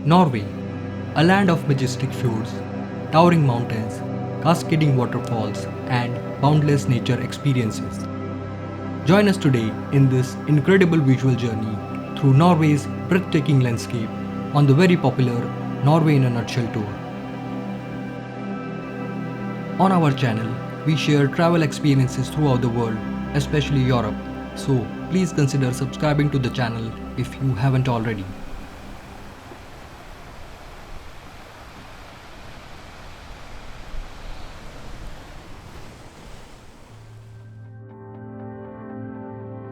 Norway, a land of majestic fjords, towering mountains, cascading waterfalls, and boundless nature experiences. Join us today in this incredible visual journey through Norway's breathtaking landscape on the very popular Norway in a Nutshell tour. On our channel, we share travel experiences throughout the world, especially Europe, so please consider subscribing to the channel if you haven't already.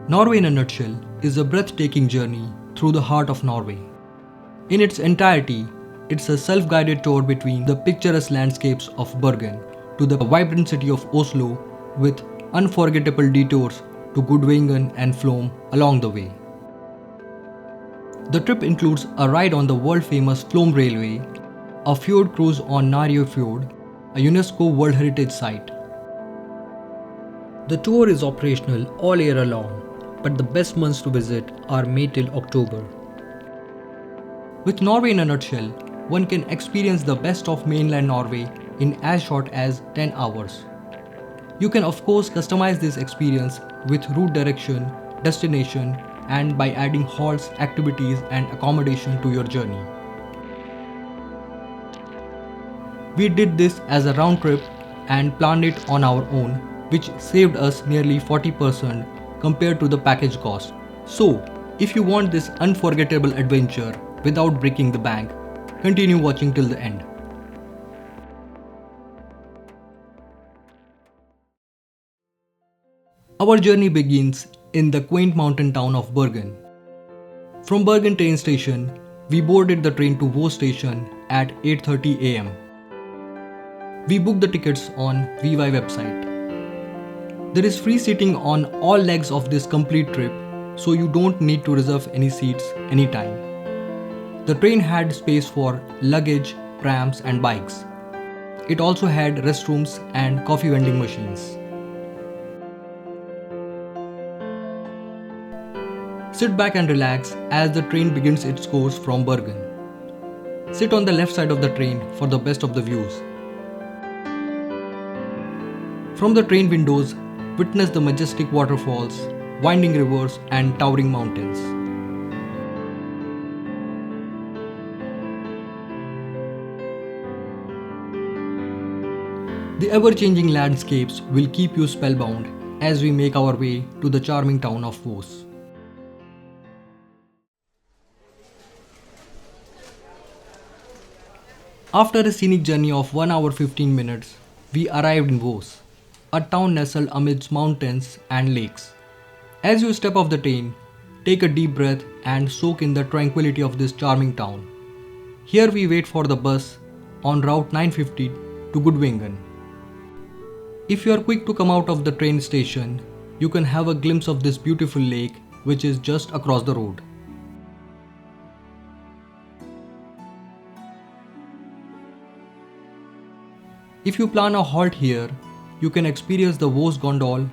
Norway in a Nutshell is a breathtaking journey through the heart of Norway. In its entirety, it's a self-guided tour between the picturesque landscapes of Bergen to the vibrant city of Oslo, with unforgettable detours to Gudvangen and Flåm along the way. The trip includes a ride on the world-famous Flåm railway, a fjord cruise on Nærøyfjord, a UNESCO World Heritage Site. The tour is operational all year long, but the best months to visit are May till October. With Norway in a nutshell, one can experience the best of mainland Norway in as short as 10 hours. You can of course customize this experience with route direction, destination, and by adding halts, activities, and accommodation to your journey. We did this as a round trip and planned it on our own, which saved us nearly 40% compared to the package cost. So, if you want this unforgettable adventure without breaking the bank, continue watching till the end. Our journey begins in the quaint mountain town of Bergen. From Bergen train station, we boarded the train to Voss station at 8:30 am. We booked the tickets on VY website. There is free seating on all legs of this complete trip, so you don't need to reserve any seats anytime. The train had space for luggage, prams, and bikes. It also had restrooms and coffee vending machines. Sit back and relax as the train begins its course from Bergen. Sit on the left side of the train for the best of the views. From the train windows, witness the majestic waterfalls, winding rivers, and towering mountains. The ever-changing landscapes will keep you spellbound as we make our way to the charming town of Voss. After a scenic journey of 1 hour 15 minutes, we arrived in Voss, a town nestled amidst mountains and lakes. As you step off the train, take a deep breath and soak in the tranquility of this charming town. Here we wait for the bus on route 950 to Gudvangen. If you are quick to come out of the train station, you can have a glimpse of this beautiful lake which is just across the road. If you plan a halt here, you can experience the Voss gondol,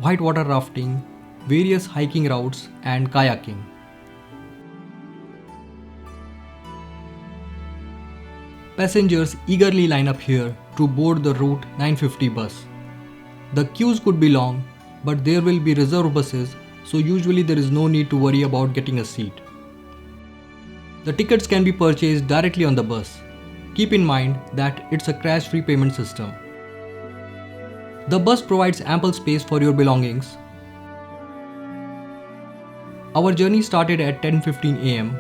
whitewater rafting, various hiking routes, and kayaking. Passengers eagerly line up here to board the Route 950 bus. The queues could be long, but there will be reserved buses, so usually there is no need to worry about getting a seat. The tickets can be purchased directly on the bus. Keep in mind that it's a crash-free payment system. The bus provides ample space for your belongings. Our journey started at 10:15 am.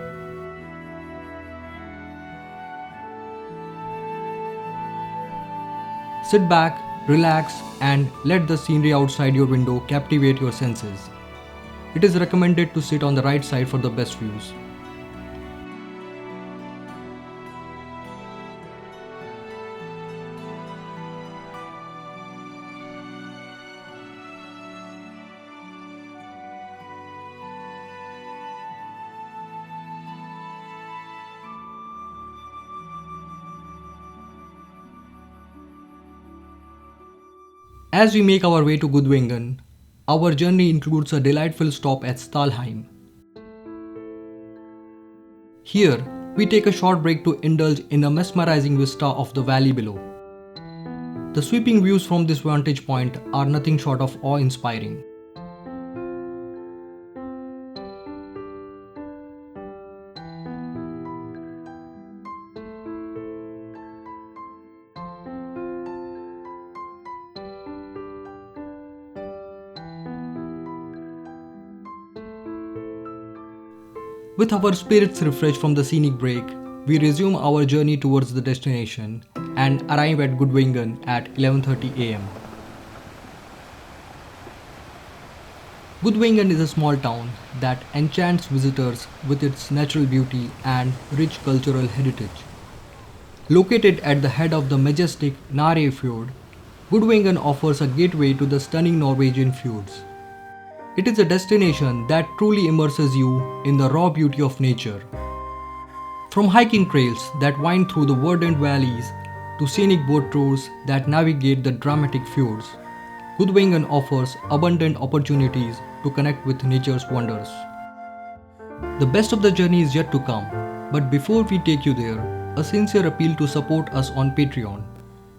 Sit back, relax, and let the scenery outside your window captivate your senses. It is recommended to sit on the right side for the best views. As we make our way to Gudvangen, our journey includes a delightful stop at Stalheim. Here, We take a short break to indulge in a mesmerizing vista of the valley below. The sweeping views from this vantage point are nothing short of awe-inspiring. With our spirits refreshed from the scenic break, we resume our journey towards the destination and arrive at Gudvangen at 11:30 am. Gudvangen is a small town that enchants visitors with its natural beauty and rich cultural heritage. Located at the head of the majestic Nærøyfjord, Gudvangen offers a gateway to the stunning Norwegian fjords. It is a destination that truly immerses you in the raw beauty of nature. From hiking trails that wind through the verdant valleys to scenic boat tours that navigate the dramatic fjords, Gudvangen offers abundant opportunities to connect with nature's wonders. The best of the journey is yet to come, but before we take you there, a sincere appeal to support us on Patreon.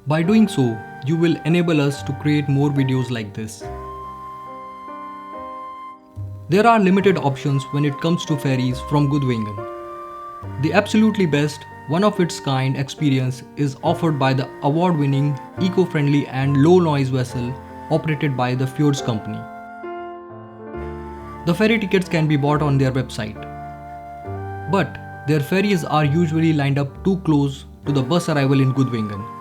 By doing so, you will enable us to create more videos like this. There are limited options when it comes to ferries from Gudvangen. The absolutely best, one-of-its-kind experience is offered by the award-winning, eco-friendly and low-noise vessel operated by the Fjords company. The ferry tickets can be bought on their website. But their ferries are usually lined up too close to the bus arrival in Gudvangen.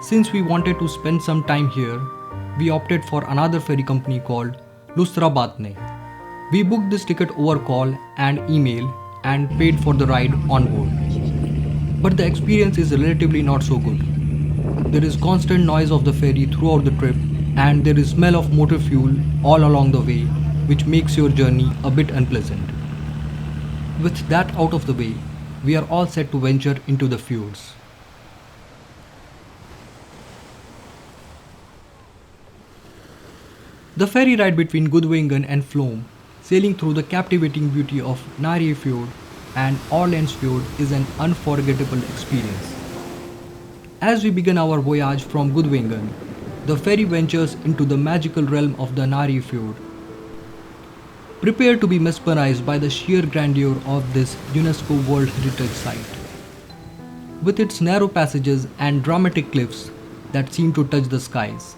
Since we wanted to spend some time here, we opted for another ferry company called Lusrabatne. We booked this ticket over call and email and paid for the ride on board. But the experience is relatively not so good. There is constant noise of the ferry throughout the trip and there is smell of motor fuel all along the way, which makes your journey a bit unpleasant. With that out of the way, we are all set to venture into the fjords. The ferry ride between Gudvangen and Flåm, sailing through the captivating beauty of Nærøyfjord and Aurlandsfjord, is an unforgettable experience. As we begin our voyage from Gudvangen, the ferry ventures into the magical realm of the Nærøyfjord. Prepare to be mesmerized by the sheer grandeur of this UNESCO World Heritage Site. With its narrow passages and dramatic cliffs that seem to touch the skies.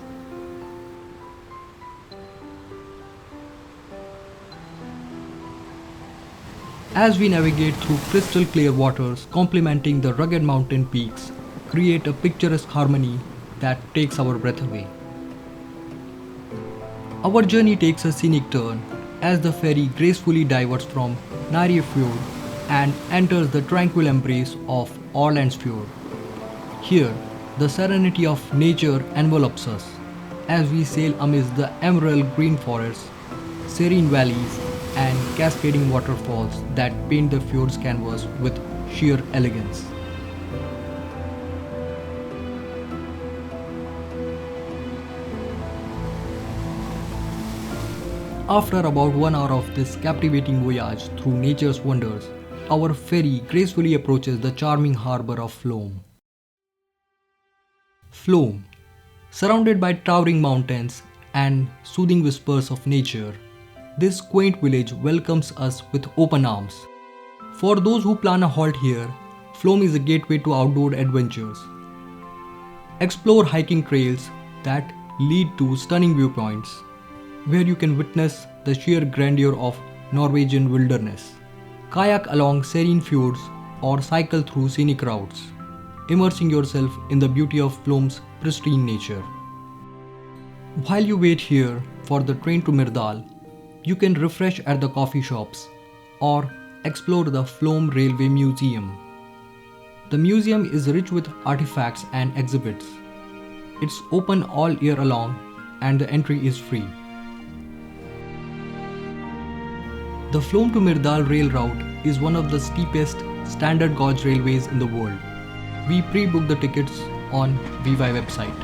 As we navigate through crystal clear waters complementing the rugged mountain peaks, create a picturesque harmony that takes our breath away. Our journey takes a scenic turn as the ferry gracefully diverts from Nærøyfjord and enters the tranquil embrace of Aurlandsfjord. Here, the serenity of nature envelops us as we sail amidst the emerald green forests, serene valleys, and cascading waterfalls that paint the fjord's canvas with sheer elegance. After about 1 hour of this captivating voyage through nature's wonders, our ferry gracefully approaches the charming harbour of Flåm. Flåm, surrounded by towering mountains and soothing whispers of nature, this quaint village welcomes us with open arms. For those who plan a halt here, Flåm is a gateway to outdoor adventures. Explore hiking trails that lead to stunning viewpoints, where you can witness the sheer grandeur of Norwegian wilderness. Kayak along serene fjords or cycle through scenic routes, immersing yourself in the beauty of Flåm's pristine nature. While you wait here for the train to Myrdal, you can refresh at the coffee shops or explore the Flåm Railway Museum. The museum is rich with artifacts and exhibits. It's open all year long and the entry is free. The Flåm to Myrdal rail route is one of the steepest standard gauge railways in the world. We pre-booked the tickets on VY website.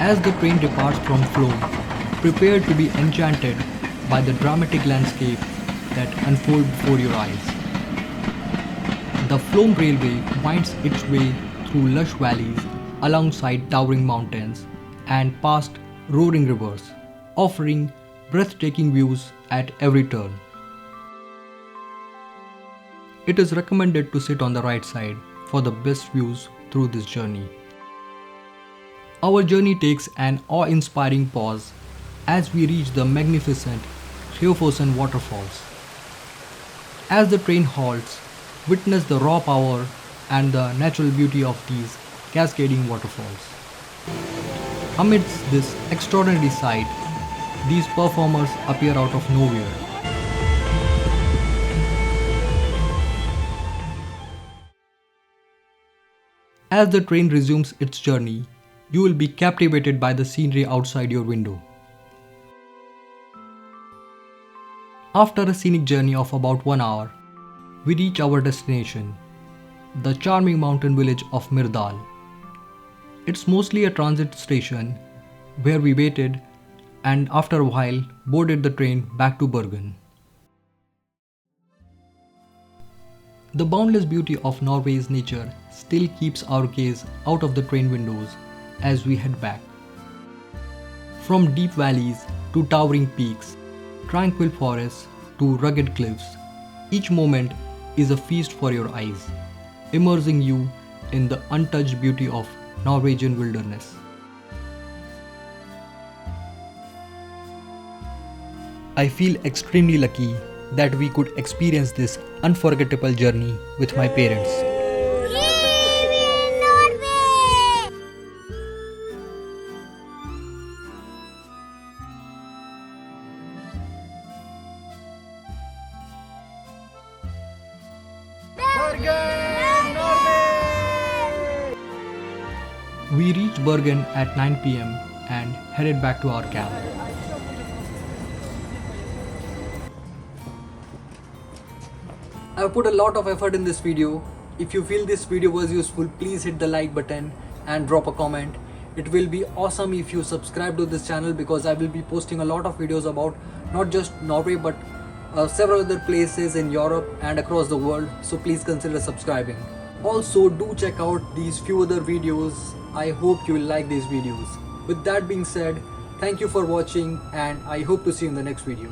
As the train departs from Flåm, Prepare to be enchanted by the dramatic landscape that unfold before your eyes. The Flåm railway winds its way through lush valleys, alongside towering mountains, and past roaring rivers, offering breathtaking views at every turn. It is recommended to sit on the right side for the best views through this journey. Our journey takes an awe-inspiring pause as we reach the magnificent Fjord waterfalls. As the train halts, witness the raw power and the natural beauty of these cascading waterfalls. Amidst this extraordinary sight, these performers appear out of nowhere. As the train resumes its journey, you will be captivated by the scenery outside your window. After a scenic journey of about 1 hour, we reach our destination, the charming mountain village of Myrdal. It's mostly a transit station where we waited and after a while boarded the train back to Bergen. The boundless beauty of Norway's nature still keeps our gaze out of the train windows as we head back. From deep valleys to towering peaks, tranquil forests to rugged cliffs, each moment is a feast for your eyes, immersing you in the untouched beauty of Norwegian wilderness. I feel extremely lucky that we could experience this unforgettable journey with my parents. Bergen Norway! We reached Bergen at 9 p.m. and headed back to our camp. I've put a lot of effort in this video. If you feel this video was useful, please hit the like button and drop a comment. It will be awesome if you subscribe to this channel because I will be posting a lot of videos about not just Norway but several other places in Europe and across the world, so please consider subscribing. Also, do check out these few other videos. I hope you will like these videos. With that being said, thank you for watching and I hope to see you in the next video.